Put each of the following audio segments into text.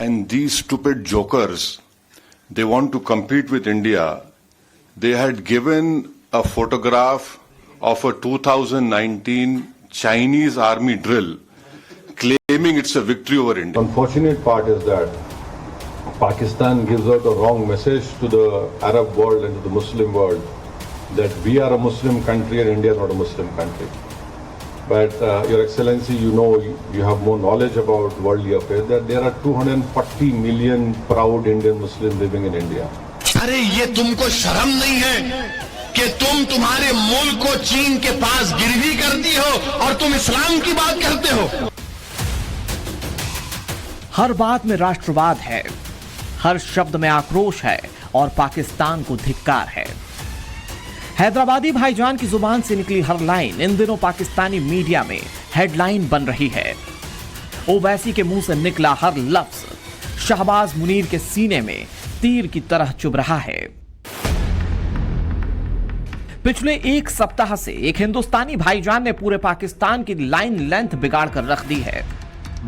and these stupid jokers, they want to compete with India. They had given a photograph of a 2019 Chinese army drill, claiming it's a victory over India. Unfortunate part is that Pakistan gives out a wrong message to the Arab world and to the Muslim world that we are a Muslim country and India is not a Muslim country. But Your Excellency, you know, you have more knowledge about worldly affairs, that there are 240 million proud Indian Muslims living in India. अरे ये तुमको शर्म नहीं है कि तुम तुम्हारे मुल्क को चीन के पास गिरवी करती हो और तुम इस्लाम की बात करते हो। हर बात में राष्ट्रवाद है, हर शब्द में आक्रोश है और पाकिस्तान को धिक्कार है। हैदराबादी भाईजान की जुबान से निकली हर लाइन इन दिनों पाकिस्तानी मीडिया में हेडलाइन बन रही है। ओवैसी के मुंह से निकला हर लफ्ज शहबाज मुनीर के सीने में तीर की तरह चुभ रहा है। पिछले एक सप्ताह से एक हिंदुस्तानी भाईजान ने पूरे पाकिस्तान की लाइन लेंथ बिगाड़ कर रख दी है।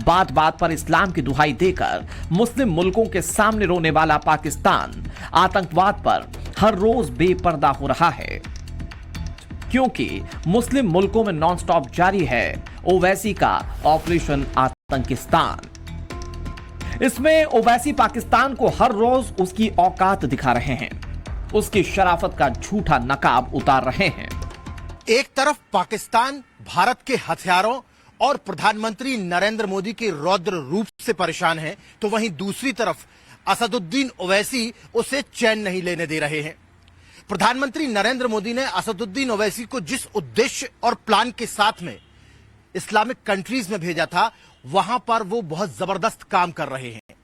बात बात पर इस्लाम की दुहाई देकर मुस्लिम मुल्कों के सामने रोने वाला पाकिस्तान आतंकवाद पर हर रोज बेपर्दा हो रहा है, क्योंकि मुस्लिम मुल्कों में नॉनस्टॉप जारी है ओवैसी का ऑपरेशन आतंकिस्तान। इसमें ओवैसी पाकिस्तान को हर रोज उसकी औकात दिखा रहे हैं, उसकी शराफत का झूठा नकाब उतार रहे हैं। एक तरफ पाकिस्तान भारत के हथियारों और प्रधानमंत्री नरेंद्र मोदी के रौद्र रूप से परेशान है, तो वहीं दूसरी तरफ असदुद्दीन ओवैसी उसे चैन नहीं लेने दे रहे हैं। प्रधानमंत्री नरेंद्र मोदी ने असदुद्दीन ओवैसी को जिस उद्देश्य और प्लान के साथ में इस्लामिक कंट्रीज में भेजा था, वहां पर वो बहुत जबरदस्त काम कर रहे हैं।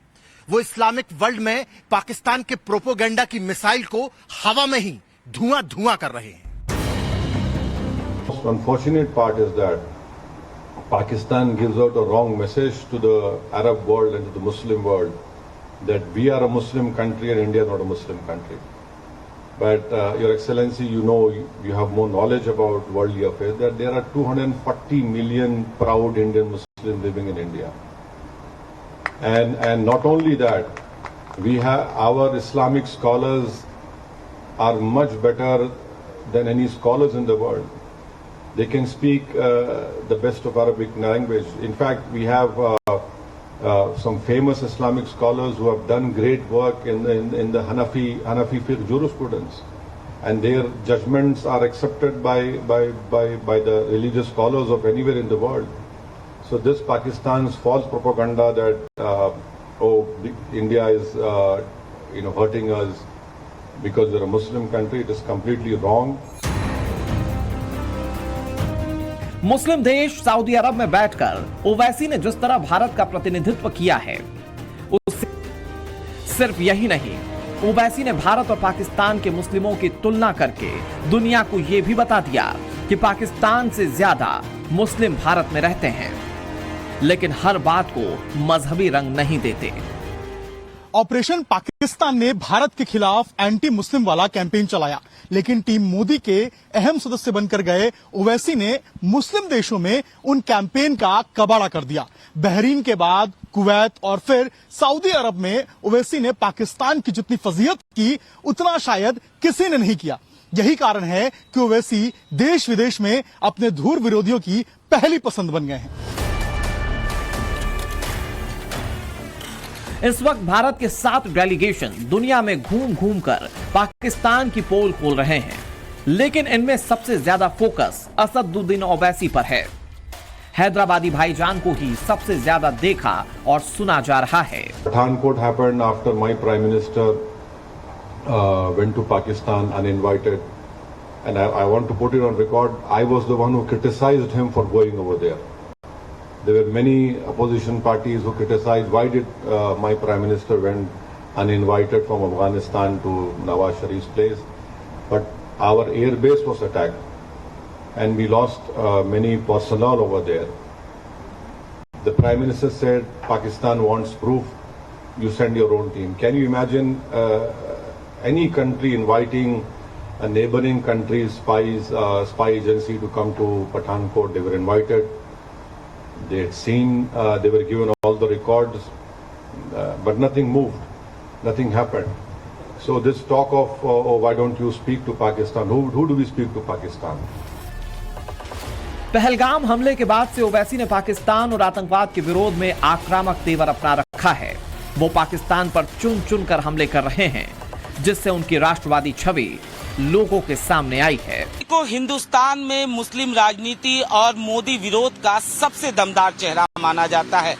वो इस्लामिक वर्ल्ड में पाकिस्तान के प्रोपोगेंडा की मिसाइल को हवा में ही धुआं धुआं कर रहे हैं। Unfortunate part is that Pakistan gives out a wrong message to the Arab world and to the Muslim world that we are a Muslim country and India is not a Muslim country. But Your Excellency, you know, you have more knowledge about worldly affairs, that there are 240 million proud Indian Muslims living in India. And not only that, we have our Islamic scholars are much better than any scholars in the world. They can speak the best of Arabic language. In fact, we have some famous Islamic scholars who have done great work in the Hanafi fiqh jurisprudence, and their judgments are accepted by the religious scholars of anywhere in the world. So this Pakistan's false propaganda that India is hurting us because we're a Muslim country, it is completely wrong. मुस्लिम देश Saudi अरब में बैठकर ओवैसी ने जिस तरह भारत का प्रतिनिधित्व किया है, उससे सिर्फ यही नहीं, ओवैसी ने भारत और पाकिस्तान के मुस्लिमों की तुलना करके दुनिया को यह भी बता दिया कि पाकिस्तान से ज्यादा मुस्लिम भारत में रहते हैं, लेकिन हर बात को मजहबी रंग नहीं देते। ऑपरेशन पाकिस्तान ने भारत के खिलाफ एंटी मुस्लिम वाला कैंपेन चलाया, लेकिन टीम मोदी के अहम सदस्य बनकर गए ओवैसी ने मुस्लिम देशों में उन कैंपेन का कबाड़ा कर दिया। बहरीन के बाद कुवैत और फिर सऊदी अरब में ओवैसी ने पाकिस्तान की जितनी फजीहत की, उतना शायद किसी ने नहीं किया। यही कारण है कि ओवैसी देश विदेश में अपने धूर विरोधियों की पहली पसंद बन गए हैं। इस वक्त भारत के 7 डेलीगेशन दुनिया में घूम घूम कर पाकिस्तान की पोल खोल रहे हैं, लेकिन इनमें सबसे ज्यादा फोकस असदुद्दीन ओवैसी पर है। हैदराबादी भाईजान को ही सबसे ज्यादा देखा और सुना जा रहा है। Pathankot happened after my Prime Minister went to Pakistan uninvited, and I want to put it on record, I was the one who criticized him for going over there. There were many opposition parties who criticized why did my Prime Minister went uninvited from Afghanistan to Nawaz Sharif's place. But our air base was attacked and we lost many personnel over there. The Prime Minister said Pakistan wants proof, you send your own team. Can you imagine any country inviting a neighboring country's spy agency to come to Pathankot? They were invited. They had seen, they were given all the records. but nothing moved, nothing happened. So this talk of oh, why don't you speak to Pakistan? Who do we speak to Pakistan? Pahalgam हमले के बाद से ओवैसी ने पाकिस्तान और आतंकवाद के विरोध में आक्रामक तेवर अपना रखा है। वो पाकिस्तान पर चुन चुन कर हमले कर रहे हैं, जिससे उनकी राष्ट्रवादी छवि लोगों के सामने आई है। को हिंदुस्तान में मुस्लिम राजनीति और मोदी विरोध का सबसे दमदार चेहरा माना जाता है।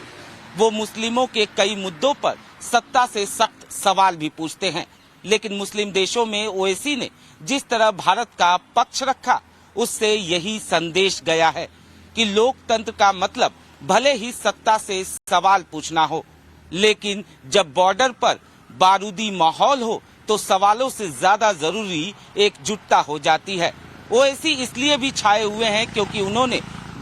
वो मुस्लिमों के कई मुद्दों पर सत्ता से सख्त सवाल भी पूछते हैं, लेकिन मुस्लिम देशों में ओवैसी ने जिस तरह भारत का पक्ष रखा, उससे यही संदेश गया है कि लोकतंत्र का मतलब भले ही सत्ता से सवाल पूछना हो, लेकिन जब बॉर्डर पर बारूदी माहौल हो तो सवालों से ज्यादा जरूरी एकजुटता हो जाती है। ओवैसी इसलिए भी छाए हुए हैं क्योंकि उन्होंने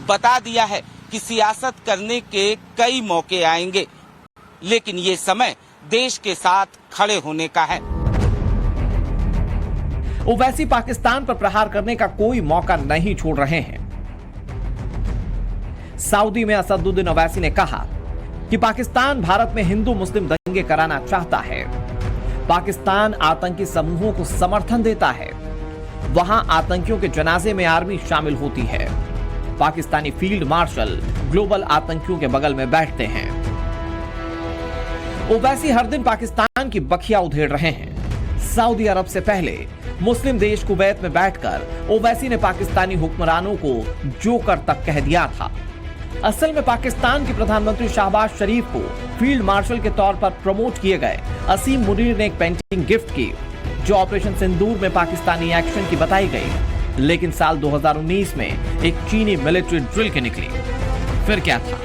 बता दिया है कि सियासत करने के कई मौके आएंगे, लेकिन ये समय देश के साथ खड़े होने का है। ओवैसी पाकिस्तान पर प्रहार करने का कोई मौका नहीं छोड़ रहे हैं। सऊदी में असदुद्दीन ओवैसी ने कहा कि पाकिस्तान भारत में हिंदू मुस्लिम दंगे कराना चाहता है। पाकिस्तान आतंकी समूहों को समर्थन देता है। वहां आतंकियों के जनाजे में आर्मी शामिल होती है। पाकिस्तानी फील्ड मार्शल ग्लोबल आतंकियों के बगल में बैठते हैं। ओवैसी हर दिन पाकिस्तान की बखिया उधेड़ रहे हैं। सऊदी अरब से पहले मुस्लिम देश कुवैत में बैठकर ओवैसी ने पाकिस्तानी हुक्मरानों को जोकर तक कह दिया था। असल में पाकिस्तान के प्रधानमंत्री शहबाज शरीफ को फील्ड मार्शल के तौर पर प्रमोट किए गए असीम मुनीर ने एक पेंटिंग गिफ्ट की, जो ऑपरेशन सिंदूर में पाकिस्तानी एक्शन की बताई गई, लेकिन साल 2019 में एक चीनी मिलिट्री ड्रिल की निकली। फिर क्या था,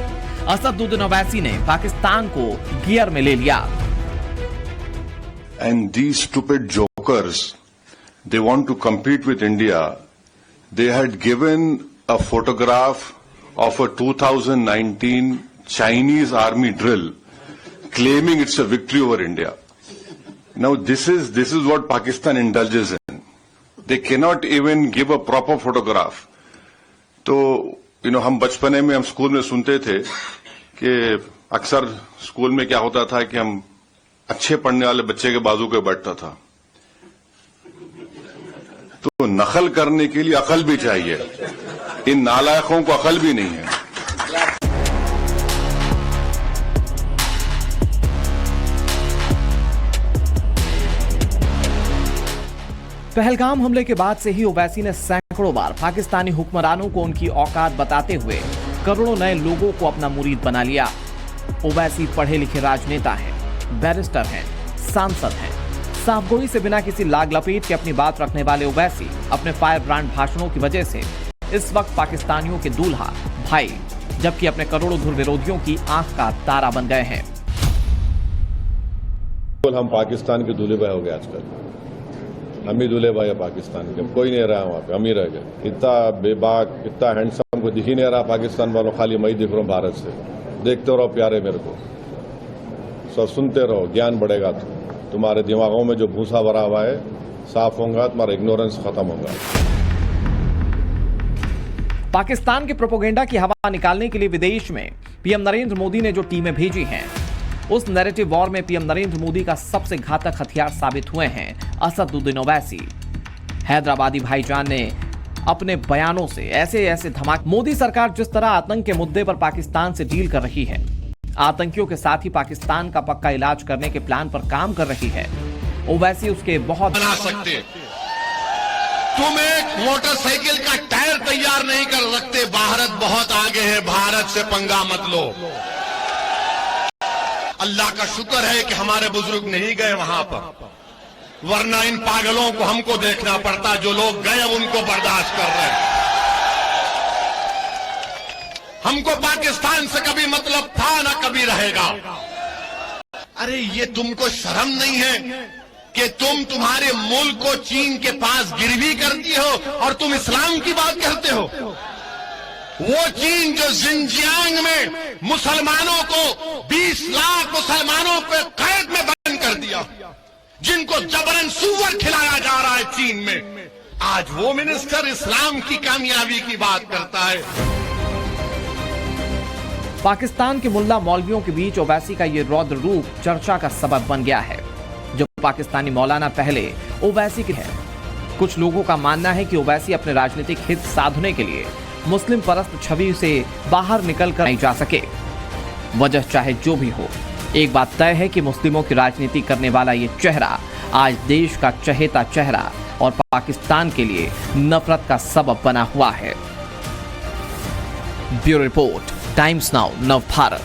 असदुद्दीन ओवैसी ने पाकिस्तान को गियर में ले लिया। And these stupid jokers, they want to compete with India. They had given a photograph of a 2019 Chinese army drill, claiming it's a victory over India. Now this is what Pakistan indulges in. They cannot even give a proper photograph. तो हम बचपने में हम school में सुनते थे कि अक्सर स्कूल में क्या होता था कि हम अच्छे पढ़ने वाले बच्चे के बाजू पे बैठता था। तो नकल करने के लिए अकल भी चाहिए, इन नालायकों को अकल भी नहीं है। पहलगाम हमले के बाद से ही ओवैसी ने सैकड़ों बार पाकिस्तानी हुक्मरानों को उनकी औकात बताते हुए करोड़ों नए लोगों को अपना मुरीद बना लिया। ओवैसी पढ़े लिखे राजनेता हैं, बैरिस्टर हैं, सांसद हैं। साफगोई से बिना किसी लाग लपेट के अपनी बात रखने वाले ओवैसी अपने फायर ब्रांड भाषणों की वजह से इस वक्त पाकिस्तानियों के दूल्हा भाई, जबकि अपने करोड़ों धुर विरोधियों की आंख का तारा बन गए हैं। हम पाकिस्तान के दूल्हे भाई हो गए आजकल। हम ही दूल्हे भाई है पाकिस्तान के, कोई नहीं रहा वहां पे, हम ही रह गए। इतना बेबाक, इतना हैंडसम को दिख ही नहीं रहा पाकिस्तान वालों, खाली मैं ही दिख रहा हूं भारत से। देखते रहो प्यारे मेरे को, सब सुनते रहो, ज्ञान बढ़ेगा। तुम्हारे दिमागों में जो भूसा भरा हुआ है साफ होगा, तुम्हारा इग्नोरेंस खत्म होगा। पाकिस्तान के प्रोपोगेंडा की हवा निकालने के लिए विदेश में पीएम नरेंद्र मोदी ने जो टीमें भेजी हैं, उस नैरेटिव वॉर में पीएम नरेंद्र मोदी का सबसे घातक हथियार साबित हुए हैं असदुद्दीन ओवैसी। हैदराबादी भाईजान ने अपने बयानों से ऐसे धमाके। मोदी सरकार जिस तरह आतंक के मुद्दे पर पाकिस्तान से डील कर रही है, आतंकियों के साथ ही पाकिस्तान का पक्का इलाज करने के प्लान पर काम कर रही है, ओवैसी उसके बहुत बना सकते। तुम एक मोटरसाइकिल का टायर तैयार नहीं कर सकते। भारत बहुत आगे है, भारत से पंगा मत लो। अल्लाह का शुक्र है कि हमारे बुजुर्ग नहीं गए वहां पर, वरना इन पागलों को हमको देखना पड़ता। जो लोग गए उनको बर्दाश्त कर रहे हैं। हमको पाकिस्तान से कभी मतलब था, ना कभी रहेगा। अरे ये तुमको शर्म नहीं है कि तुम तुम्हारे मुल्क को चीन के पास गिरवी करती हो और तुम इस्लाम की बात करते हो? वो चीन जो जिनजियांग में मुसलमानों को 20 लाख मुसलमानों को कैद में बंद कर दिया, जिनको जबरन सूअर खिलाया जा रहा है चीन में, आज वो मिनिस्टर इस्लाम की कामयाबी की बात करता है। पाकिस्तान के मुल्ला मौलवियों के बीच ओवैसी का ये रौद्र रूप चर्चा का सबब बन गया है। जो पाकिस्तानी मौलाना पहले ओवैसी के हैं। कुछ लोगों का मानना है कि ओवैसी अपने राजनीतिक हित साधने के लिए मुस्लिम परस्त छवि से बाहर निकलकर नहीं जा सके। वजह चाहे जो भी हो, एक बात तय है कि मुस्लिमों की राजनीति करने वाला ये चेहरा आज देश का चहेता चेहरा और पाकिस्तान के लिए नफरत का सबब बना हुआ है। ब्यूरो रिपोर्ट, टाइम्स नाउ, नव भारत।